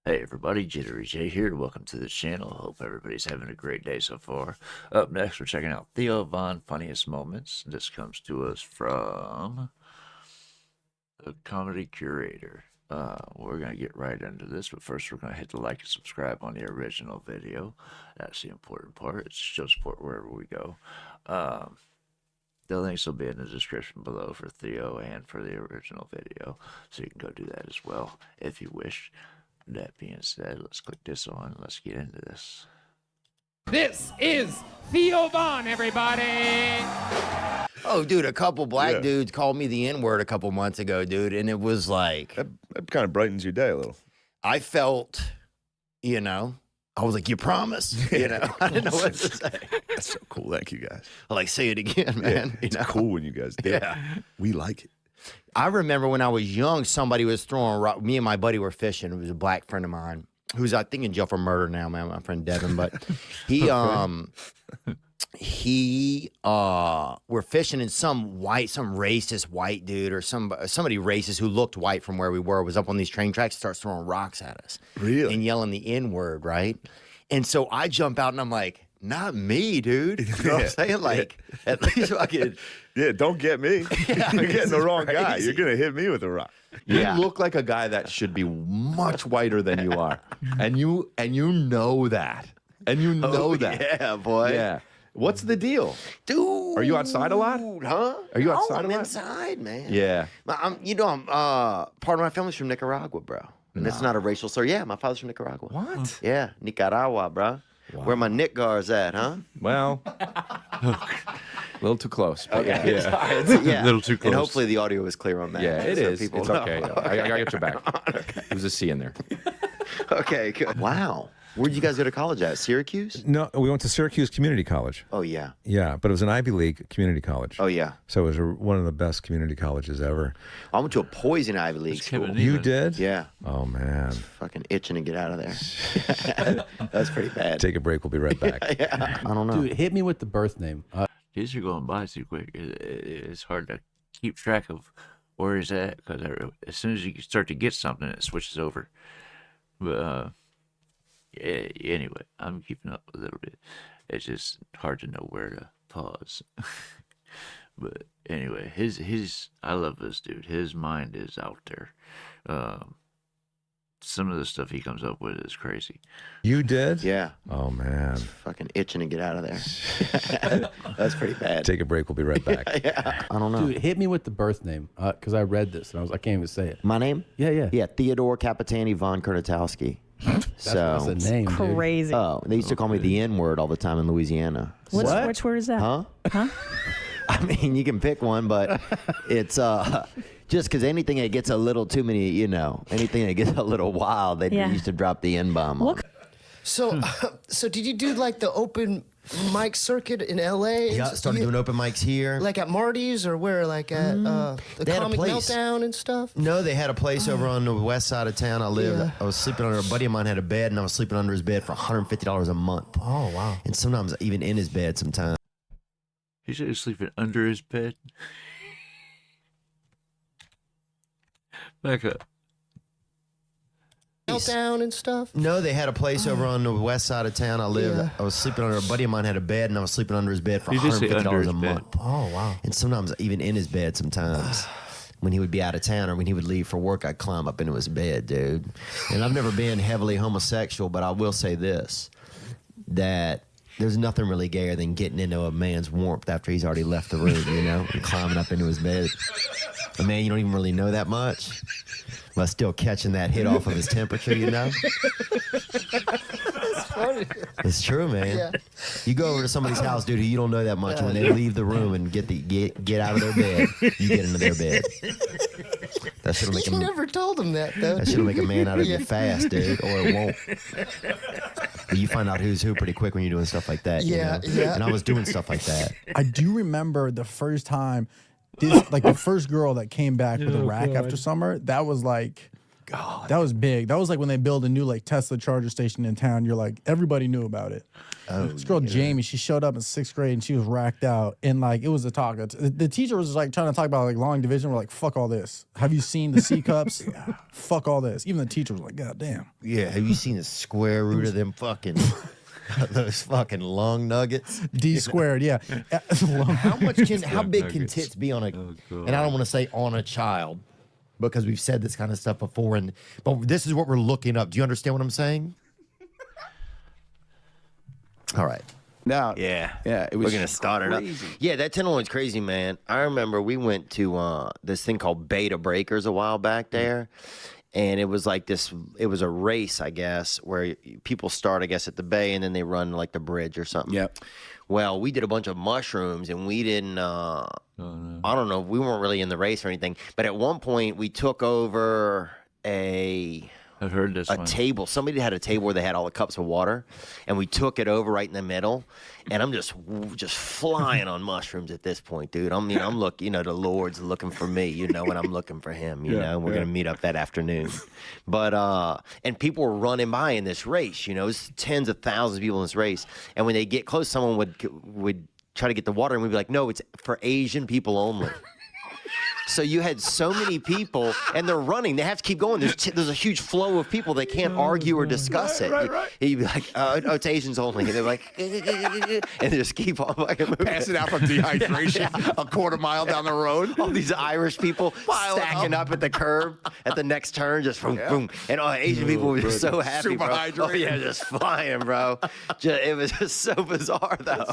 Hey everybody, JitteryJay here. Welcome to the channel. Hope everybody's having a great day so far. Up next, we're checking out Theo Von Funniest Moments. This comes to us from the Comedy Curator. We're going to get right into this, but first we're going to hit the like and subscribe on the original video. That's the important part. It's show support wherever we go. The links will be in the description below for Theo and for the original video, so you can go do that as well if you wish. That being said, let's click this on. Let's get into this. This is Theo Von, everybody. Oh, dude, a couple black dudes called me the N-word a couple months ago, dude, and it was like... That kind of brightens your day a little. I felt, you know, I was like, you promise? You know, I didn't know what to say. That's so cool. Thank you, guys. I like, say it again, man. It's cool when you guys do it. We like it. I remember when I was young, somebody was throwing rock. Me and my buddy were fishing. It was a black friend of mine who's, I think, in jail for murder now, man. My friend Devin, but we're fishing, and some racist white dude or somebody racist who looked white from where we were was up on these train tracks, starts throwing rocks at us, really, and yelling the N-word, right? And so I jump out and I'm like, not me, dude. You know what I'm saying? Like, at least I could. Yeah, don't get me. Yeah, You're getting the wrong crazy. guy. You're going to hit me with a rock. Yeah. You look like a guy that should be much whiter than you are. And you know that. And you know that. Yeah, boy. Yeah. What's the deal? Dude. Are you outside a lot? Huh? Are you outside I'm a lot? inside, man. Yeah. I'm part of my family's from Nicaragua, bro. And it's not a racial slur. Yeah, my father's from Nicaragua. What? Yeah, Nicaragua, bro. Wow. Where my Nick guards at, huh? Well, a little too close. But Okay. yeah. Yeah. A little too close. And hopefully the audio is clear on that. Yeah, it so is. people It's know. okay. I got your back. Okay. There's a C in there. Okay, good. Wow. Where'd you guys go to college at? Syracuse? No, we went to Syracuse Community College. Oh, yeah. Yeah, but it was an Ivy League community college. Oh, yeah. So it was one of the best community colleges ever. I went to a poison Ivy League school. Kevin You Nealon. did? Yeah. Oh, man. Fucking itching to get out of there. That's pretty bad. Take a break. We'll be right back. Yeah. I don't know. Dude, hit me with the birth name. These are going by too quick. It's hard to keep track of where he's at, because as soon as you start to get something, it switches over. But yeah, anyway, I'm keeping up a little bit. It's just hard to know where to pause. But anyway, I love this dude. His mind is out there. Some of the stuff he comes up with is crazy. You did? Yeah. Oh, man. Fucking itching to get out of there. That's pretty bad. Take a break. We'll be right back. Yeah. I don't know. Dude, hit me with the birth name, because I read this and I can't even say it. My name? Yeah, yeah. Yeah, Theodore Capitani von Kurnatowski. That's a name, dude. Crazy. Oh, they used to call me the N-word all the time in Louisiana. Which word is that? Huh? Huh? I mean, you can pick one, but it's just because anything that gets a little too many, you know, anything that gets a little wild, they used to drop the N-bomb on. So, so did you do like the open mic circuit in L.A.? Yeah, started doing open mics here. Like at Marty's or where? Like at the They had a Comic place. Meltdown and stuff? No, they had a place over on the west side of town. I lived. Yeah. I was sleeping under. A buddy of mine had a bed, and I was sleeping under his bed for $150 a month. Oh, wow. And sometimes even in his bed sometimes. He said he's sleeping under his bed. Back up. Meltdown and stuff? No, they had a place over on the west side of town. I lived. Yeah. I was sleeping under. A buddy of mine had a bed, and I was sleeping under his bed for You did say under $150 his a bed. month. Oh, wow. And sometimes even in his bed sometimes. When he would be out of town or when he would leave for work, I'd climb up into his bed, dude. And I've never been heavily homosexual, but I will say this, that there's nothing really gayer than getting into a man's warmth after he's already left the room, you know, and climbing up into his bed. A man you don't even really know that much, but still catching that hit off of his temperature, you know? That's funny. It's true, man. Yeah. You go over to somebody's house, dude, who you don't know that much, and when they leave the room and get out of their bed, you get into their bed. That shit'll make You a never told him that, though. that shit'll make a man out of you fast, dude, or it won't. But you find out who's who pretty quick when you're doing stuff like that. Yeah, you know? yeah. And I was doing stuff like that. I do remember the first time, the first girl that came back with a rack after summer. That was like, God. That was big. That was like when they built a new like Tesla charger station in town. You're like, everybody knew about it. This girl, Jamie, she showed up in 6th grade and she was racked out. And like, it was a talk. The teacher was like trying to talk about like long division. We're like, fuck all this. Have you seen the C cups? Fuck all this. Even the teacher was like, God damn. Yeah, have you seen the square root of them fucking those fucking lung nuggets? D squared, yeah. How big can tits be on a and I don't want to say on a child because we've said this kind of stuff before but this is what we're looking up. Do you understand what I'm saying? All right. Now, Yeah. it was We're going to start it up. Yeah, that tenderloin's crazy, man. I remember we went to this thing called Beta Breakers a while back there. And it was like this, it was a race, I guess, where people start, I guess, at the bay and then they run like the bridge or something. Yep. Well, we did a bunch of mushrooms and we didn't, I don't know, we weren't really in the race or anything. But at one point we took over I've heard this one. table. Somebody had a table where they had all the cups of water, and we took it over right in the middle. And I'm just flying on mushrooms at this point, dude. I'm looking, the Lord's looking for me, and I'm looking for him, and we're gonna meet up that afternoon. But and people were running by in this race, it's tens of thousands of people in this race. And when they get close, someone would try to get the water, and we'd be like, no, it's for Asian people only. So you had so many people, and they're running. They have to keep going. There's a huge flow of people. They can't argue or discuss it. Right. You'd be like, oh, it's Asians only. And they're like, and they just keep on fucking moving. passing out from dehydration a quarter mile down the road. All these Irish people stacking up at the curb at the next turn, just boom, boom. And all Asian people were just so happy, Super bro. hydrated. Oh, yeah, just flying, bro. It was just so bizarre, though.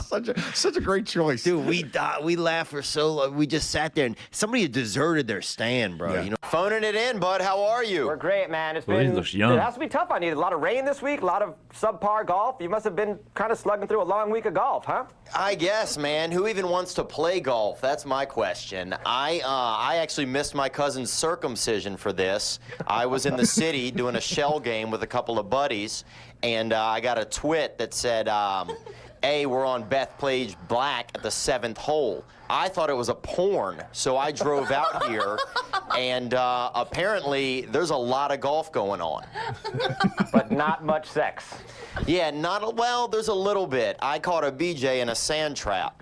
Such a great choice. Dude, we laughed for so long. We just sat there, and somebody had deserted their stand, bro. Yeah. Phoning it in, bud. How are you? We're great, man. Well, he looks young. It has to be tough on you. A lot of rain this week, a lot of subpar golf. You must have been kind of slugging through a long week of golf, huh? I guess, man. Who even wants to play golf? That's my question. I actually missed my cousin's circumcision for this. I was in the city doing a shell game with a couple of buddies, and I got a twit that said, we're on Bethpage Black at the 7th hole. I thought it was a porn, so I drove out here, and apparently there's a lot of golf going on. But not much sex. Yeah, there's a little bit. I caught a BJ in a sand trap.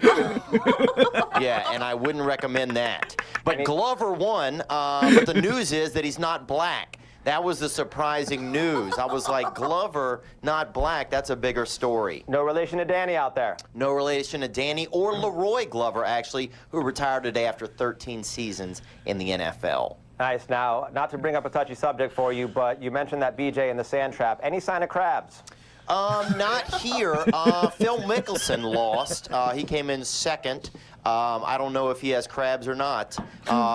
Yeah, and I wouldn't recommend that. But Glover won, but the news is that he's not black. That was the surprising news. I was like, Glover, not black, that's a bigger story. No relation to Danny out there. No relation to Danny or Leroy Glover, actually, who retired today after 13 seasons in the NFL. Nice. Now, not to bring up a touchy subject for you, but you mentioned that BJ in the sand trap. Any sign of crabs? Not here. Phil Mickelson lost. He came in second. I don't know if he has crabs or not.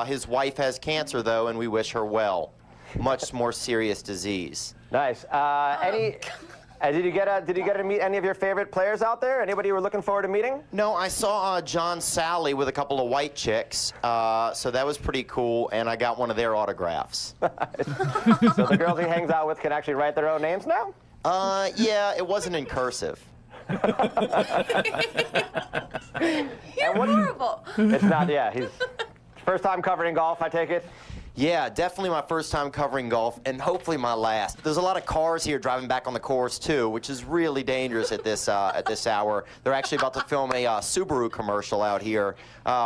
His wife has cancer, though, and we wish her well. Much more serious disease. Nice. Did you get to meet any of your favorite players out there? Anybody you were looking forward to meeting? No, I saw John Sally with a couple of white chicks, so that was pretty cool, and I got one of their autographs. So the girls he hangs out with can actually write their own names now? Yeah, it wasn't in cursive. You're horrible. It's not, yeah. He's first time covering golf, I take it? Yeah, definitely my first time covering golf, and hopefully my last. There's a lot of cars here driving back on the course, too, which is really dangerous at this hour. They're actually about to film a Subaru commercial out here,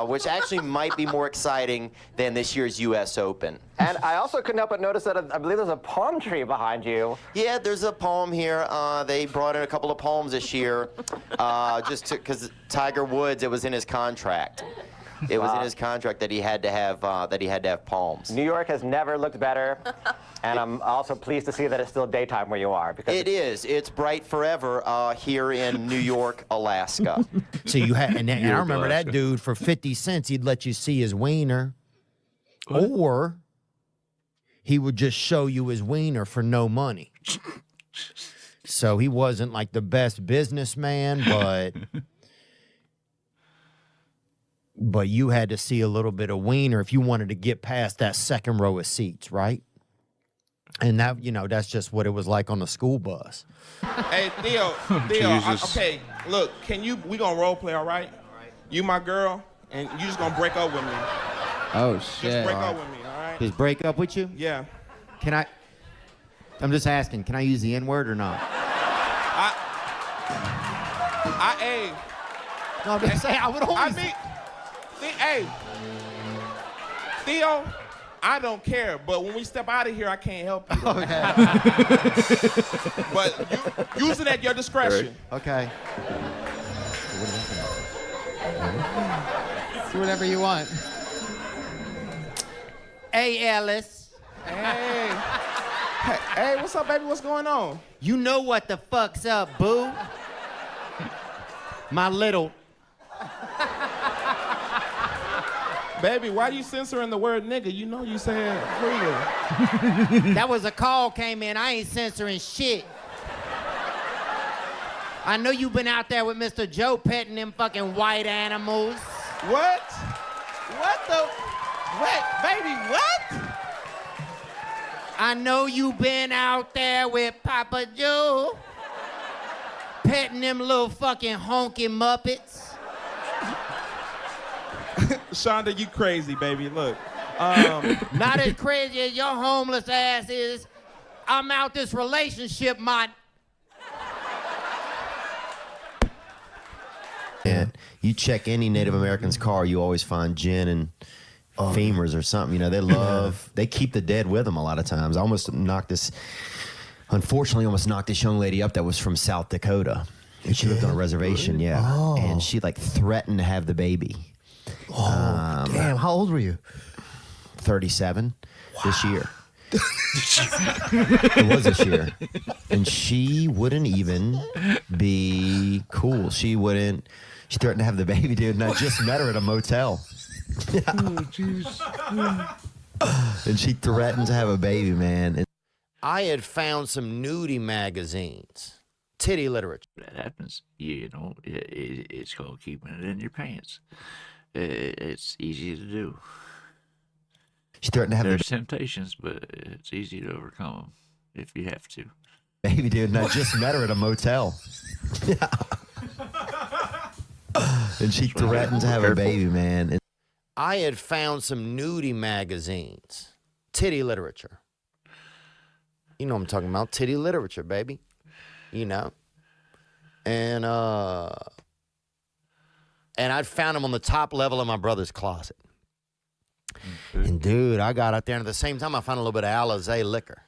which actually might be more exciting than this year's U.S. Open. And I also couldn't help but notice that I believe there's a palm tree behind you. Yeah, there's a palm here. They brought in a couple of palms this year, just because Tiger Woods, it was in his contract. It was in his contract that he had to have palms. New York has never looked better, and I'm also pleased to see that it's still daytime where you are. Because it is. It's bright forever here in New York, Alaska. So you had, and I remember that dude for 50 cents, he'd let you see his wiener, or he would just show you his wiener for no money. So he wasn't like the best businessman, but you had to see a little bit of wiener if you wanted to get past that second row of seats, right? And that, that's just what it was like on the school bus. Hey, Theo, okay, look, we gonna role play, all right? You my girl, and you just gonna break up with me. Oh, shit. Just break up with me, all right? Just break up with you? Yeah. Can I? I'm just asking, can I use the N-word or not? Hey. No, I'm just saying, I would always... Hey, Theo, I don't care, but when we step out of here, I can't help you. Okay. But you use it at your discretion. Okay. Do whatever you want. Hey, Ellis. Hey, what's up, baby? What's going on? You know what the fuck's up, boo? My little... Baby, why you censoring the word nigga? You know you saying freely. That was a call came in. I ain't censoring shit. I know you've been out there with Mr. Joe petting them fucking white animals. What? What the? What? Baby, what? I know you've been out there with Papa Joe petting them little fucking honky muppets. Shonda, you crazy, baby. Look. Not as crazy as your homeless ass is. I'm out this relationship, my... Yeah, you check any Native American's car, you always find gin and femurs or something. You know, they keep the dead with them a lot of times. I unfortunately almost knocked this young lady up that was from South Dakota. And she lived on a reservation, and she like threatened to have the baby. Damn, how old were you? 37 this year. It was this year. And she wouldn't even be cool. She threatened to have the baby, dude, and I just met her at a motel. Oh, jeez. And she threatened to have a baby, man. I had found some nudie magazines. Titty literature. That happens. You know, it's called keeping it in your pants. It's easy to do. She threatened to have There's temptations, but it's easy to overcome them if you have to. Baby, dude, and I just met her at a motel. And she threatened to have a baby, man. I had found some nudie magazines. Titty literature. You know what I'm talking about. Titty literature, baby. You know. And I'd found them on the top level of my brother's closet. Okay. And dude, I got out there, and at the same time, I found a little bit of Alizé liquor.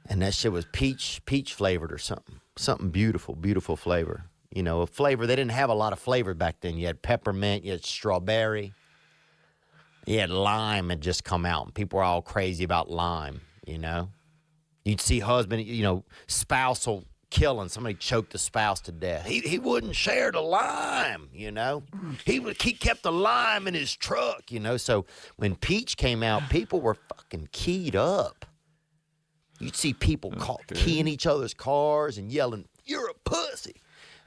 And that shit was peach flavored or something. Something beautiful, beautiful flavor. You know, a flavor, they didn't have a lot of flavor back then. You had peppermint, you had strawberry, you had lime had just come out, and people were all crazy about lime, you know. You'd see husband, you know, spousal killing. Somebody choked the spouse to death. He wouldn't share the lime, you know. He kept the lime in his truck, you know. So when peach came out, people were fucking keyed up. You'd see people keying each other's cars and yelling, "You're a pussy,"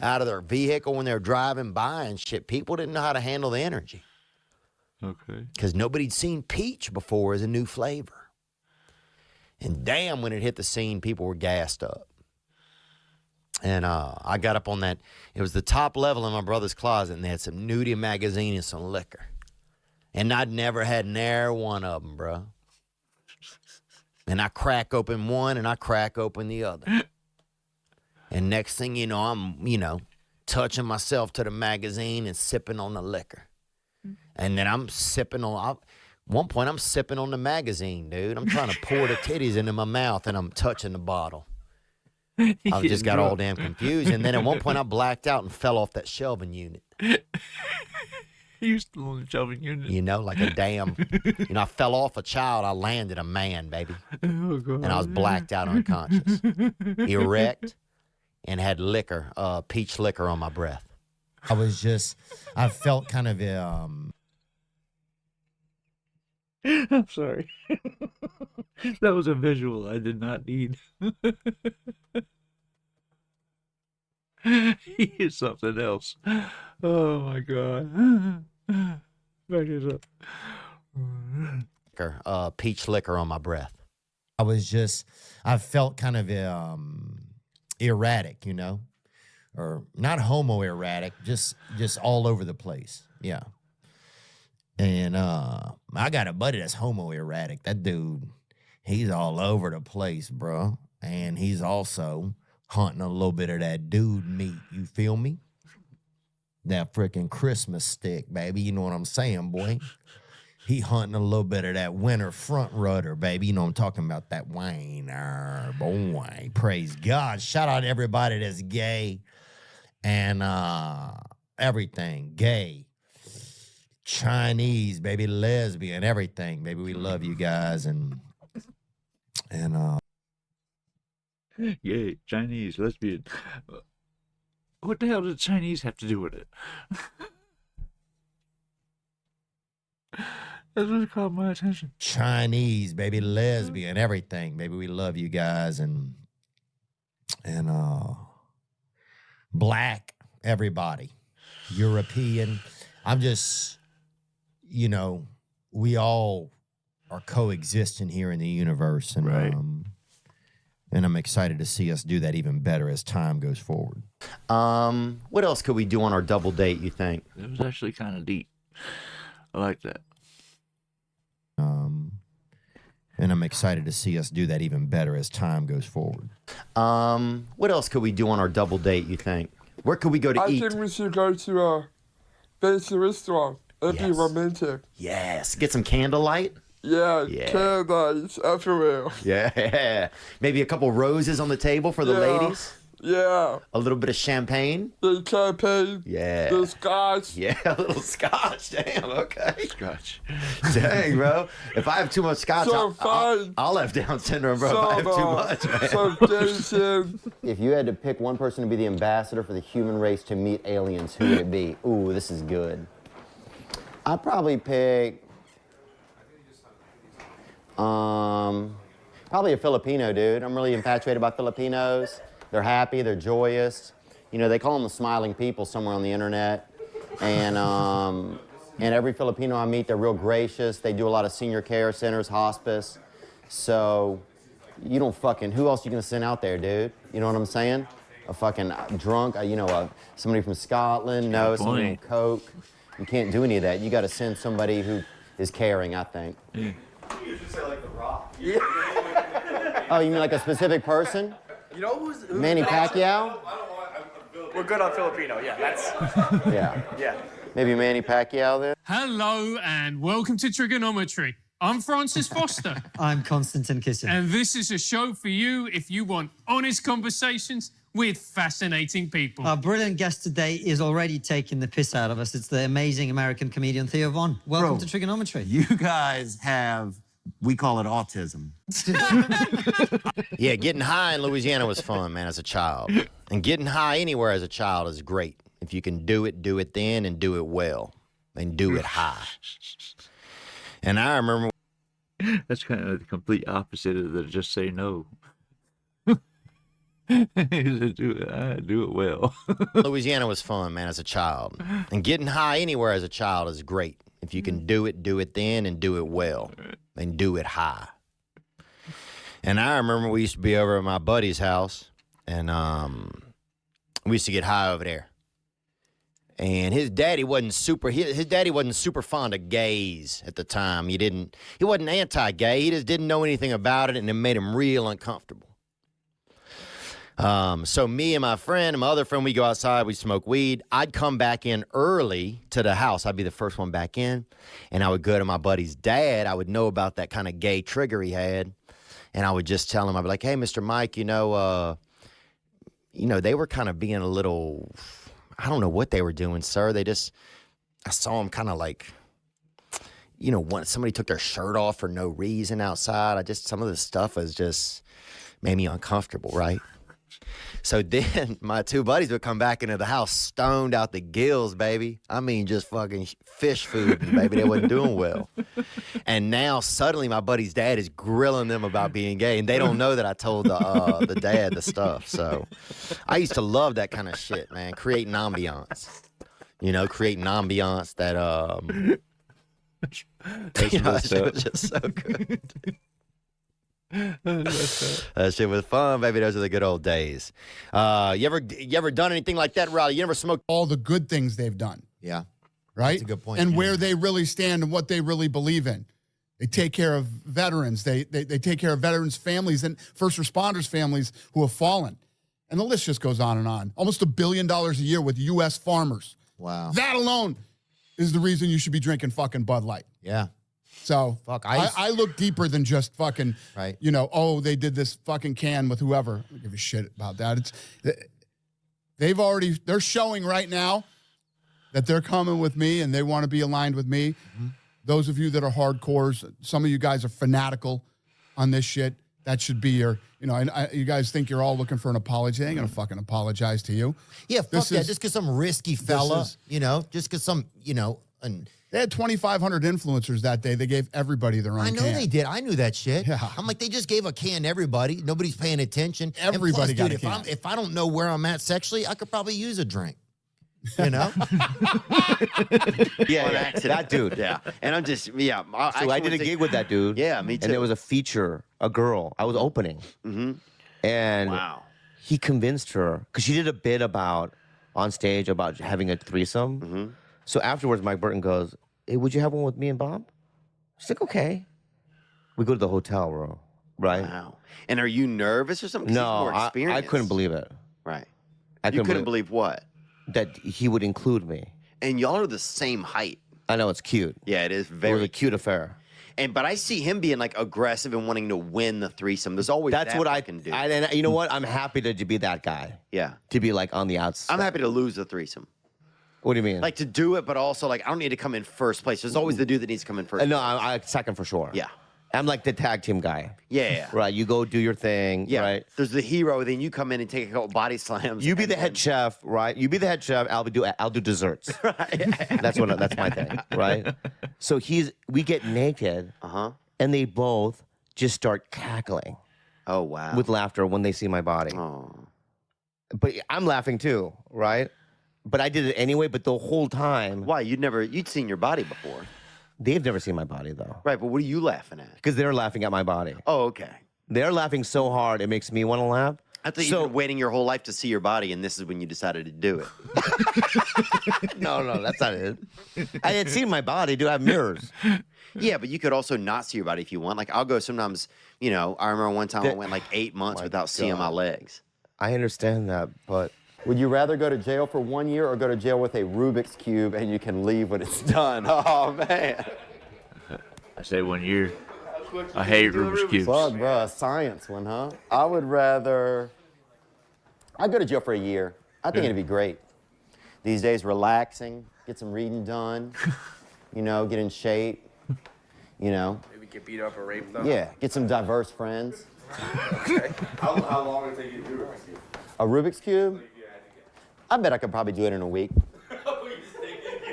out of their vehicle when they're driving by and shit. People didn't know how to handle the energy. Okay. Because nobody'd seen peach before as a new flavor. And damn, when it hit the scene, people were gassed up. And I got up on that. It was the top level in my brother's closet, and they had some nudie magazine and some liquor. And I'd never had nary one of them, bro. And I crack open one, and I crack open the other. And next thing you know, I'm, you know, touching myself to the magazine and sipping on the liquor. And then I'm sipping on, one point I'm sipping on the magazine, dude. I'm trying to pour the titties into my mouth, and I'm touching the bottle. I just got all damn confused. And then at one point I blacked out and fell off that shelving unit. You still on the shelving unit? You know, like a damn, you know, I fell off a child. I landed a man, baby. Oh, God. And I was blacked out unconscious. Erect and had liquor, peach liquor on my breath. I felt kind of, I'm sorry. That was a visual I did not need. He is something else. Oh my God. Back it up. Peach liquor on my breath. I felt kind of erratic, you know, or not homo-erratic, just all over the place. Yeah. And I got a buddy that's homo-erratic. That dude, He's all over the place, bro. And he's also hunting a little bit of that dude meat. You feel me? That freaking Christmas stick, baby. You know what I'm saying, boy? He hunting a little bit of that winter front rudder, baby. You know what I'm talking about, that whiner, boy. Praise God. Shout out to everybody that's gay and everything. Gay, Chinese, baby, lesbian, everything, baby. We love you guys and Yay, Chinese, lesbian. What the hell did Chinese have to do with it? That's what caught my attention. Chinese, baby, lesbian, everything, baby. We love you guys and black, everybody, European. I'm just, you know, we all are coexisting here in the universe, and right. And I'm excited to see us do that even better as time goes forward. What else could we do on our double date, you think? It was actually kind of deep. I like that. And I'm excited to see us do that even better as time goes forward. What else could we do on our double date, you think? Where could we go to eat? I think we should go to a fancy restaurant. It'd be romantic. Yes. Get some candlelight? Yeah. Candlelights everywhere. Yeah. Maybe a couple roses on the table for the ladies? Yeah. A little bit of champagne? The champagne. Yeah. The scotch. Yeah, a little scotch. Damn, okay. Scotch. Dang, bro. If I have too much scotch, I'll have Down syndrome, bro, if I have too much, man. If you had to pick one person to be the ambassador for the human race to meet aliens, who would it be? Ooh, this is good. I'd probably pick... probably a Filipino, dude. I'm really infatuated by Filipinos. They're happy, they're joyous. You know, they call them the smiling people somewhere on the internet. And every Filipino I meet, they're real gracious. They do a lot of senior care centers, hospice. So you don't fucking, who else you gonna send out there, dude? You know what I'm saying? A fucking drunk, somebody from Scotland, no, somebody on coke. You can't do any of that. You gotta send somebody who is caring, I think. Yeah. You should say like The Rock. Yeah. Oh, you mean like a specific person? You know who's Manny Pacquiao? We're good on Filipino. Yeah, that's. Yeah. Maybe Manny Pacquiao then? Hello and welcome to Trigonometry. I'm Francis Foster. I'm Konstantin Kisin. And this is a show for you if you want honest conversations with fascinating people. Our brilliant guest today is already taking the piss out of us. It's the amazing American comedian Theo Von. Welcome to Trigonometry. You guys have, we call it autism. Yeah, getting high in Louisiana was fun, man, as a child. And getting high anywhere as a child is great. If you can do it then and do it well. And do it high. And I remember... That's kind of the complete opposite of the just say no. Do it well. Louisiana was fun, man, as a child. And getting high anywhere as a child is great. If you can do it then and do it well. And do it high. And I remember we used to be over at my buddy's house, and we used to get high over there. And his daddy wasn't super fond of gays at the time. He wasn't anti-gay. He just didn't know anything about it, and it made him real uncomfortable. So me and my other friend, we go outside, we smoke weed. I'd come back in early to the house. I'd be the first one back in, and I would go to my buddy's dad. I would know about that kind of gay trigger he had, and I would just tell him, I'd be like, hey, Mr. Mike, they were kind of being a little, I don't know what they were doing, sir. I saw them kind of like, somebody took their shirt off for no reason outside. Some of the stuff was just made me uncomfortable, right? So then my two buddies would come back into the house stoned out the gills, baby. I mean, just fucking fish food, baby. They wasn't doing well. And now suddenly my buddy's dad is grilling them about being gay, and they don't know that I told the dad the stuff. So I used to love that kind of shit, man. Creating ambiance. Creating ambiance that it was just so good. That shit was fun, baby. Those are the good old days. You ever done anything like that, Riley? You ever smoked all the good things they've done? Yeah. Right? That's a good point. And where they really stand and what they really believe in. They take care of veterans. They take care of veterans' families and first responders' families who have fallen. And the list just goes on and on. Almost $1 billion a year with U.S. farmers. Wow. That alone is the reason you should be drinking fucking Bud Light. Yeah. So Fuck, I look deeper than just fucking, right. you know, oh, they did this fucking can with whoever. I don't give a shit about that. They're showing right now that they're coming with me and they want to be aligned with me. Mm-hmm. Those of you that are hardcores, some of you guys are fanatical on this shit. That should be your, you know, and you guys think you're all looking for an apology. I ain't going to fucking apologize to you. Yeah, fuck that. Just because some risky fella, you know, just because some, you know. They had 2,500 influencers that day. They gave everybody their own can. I know they did. I knew that shit. Yeah. I'm like, they just gave a can to everybody. Nobody's paying attention. Everybody and plus, got dude, a can. if I don't know where I'm at sexually, I could probably use a drink. You know? Yeah, that dude. Yeah. And I'm just, So I did a gig with that dude. Yeah, me too. And there was a feature, a girl. I was opening. Mm-hmm. And he convinced her, because she did a bit on stage about having a threesome. Mm-hmm. So afterwards, Mike Burton goes, hey, would you have one with me and Bob? She's like, okay. We go to the hotel room, right? Wow. And are you nervous or something? No, I couldn't believe it. Right. You couldn't believe what? that he would include me. And y'all are the same height. I know, it's cute. Yeah, it is very It was a cute affair. But I see him being like aggressive and wanting to win the threesome. There's always That's that what I can do. And you know what? I'm happy to be that guy. Yeah. To be like on the outside. I'm happy to lose the threesome. What do you mean? Like to do it, but also like I don't need to come in first place. There's always the dude that needs to come in first. No, I second for sure. Yeah. I'm like the tag team guy. Yeah. Right. You go do your thing. Yeah. Right. There's the hero, then you come in and take a couple body slams. You be the head chef, right? You be the head chef. I'll do desserts. Right. That's my thing, right? So we get naked, and they both just start cackling. Oh wow! With laughter when they see my body. Oh. But I'm laughing too, right? But I did it anyway. But the whole time, why you'd seen your body before? They've never seen my body though. Right, but what are you laughing at? Because they're laughing at my body. Oh, okay. They're laughing so hard it makes me want to laugh. I thought you were waiting your whole life to see your body, and this is when you decided to do it. No, that's not it. I had seen my body. Do I have mirrors? Yeah, but you could also not see your body if you want. Like I'll go sometimes. You know, I remember one time I went like 8 months without seeing my legs. I understand that, but. Would you rather go to jail for 1 year or go to jail with a Rubik's Cube and you can leave when it's done? Oh, man. I say 1 year. I hate Rubik's Cubes. Fuck, bro, a science one, huh? I'd go to jail for a year. I think it'd be great. These days, relaxing, get some reading done, you know, get in shape, you know. Maybe get beat up or raped, though? Yeah, get some diverse friends. Okay. How long would it take you to do Rubik's Cube? A Rubik's Cube? I bet I could probably do it in a week.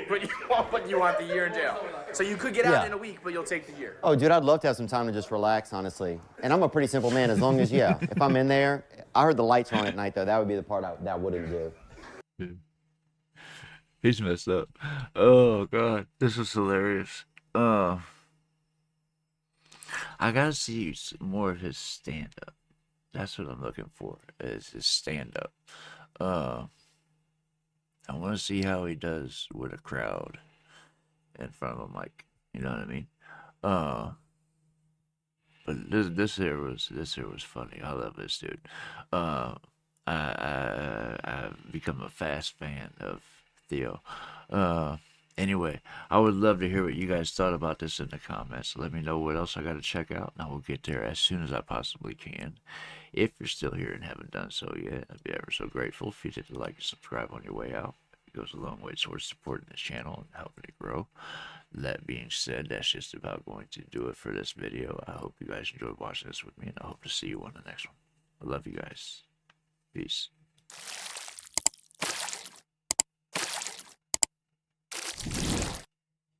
But you want the year in jail. So you could get out in a week, but you'll take the year. Oh, dude, I'd love to have some time to just relax, honestly. And I'm a pretty simple man, as long as, if I'm in there. I heard the lights were on at night, though. That would be the part that I wouldn't do. He's messed up. Oh, God. This is hilarious. I gotta see more of his stand-up. That's what I'm looking for, is his stand-up. I want to see how he does with a crowd in front of a mic. You know what I mean? But this here was funny. I love this dude. I've become a fast fan of Theo. Anyway, I would love to hear what you guys thought about this in the comments. Let me know what else I got to check out, and I will get there as soon as I possibly can. If you're still here and haven't done so yet, I'd be ever so grateful if you hit the like and subscribe on your way out. It goes a long way towards supporting this channel and helping it grow. That being said, that's just about going to do it for this video. I hope you guys enjoyed watching this with me, and I hope to see you on the next one. I love you guys. Peace.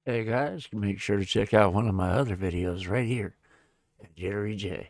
Hey guys, make sure to check out one of my other videos right here at JitteryJay.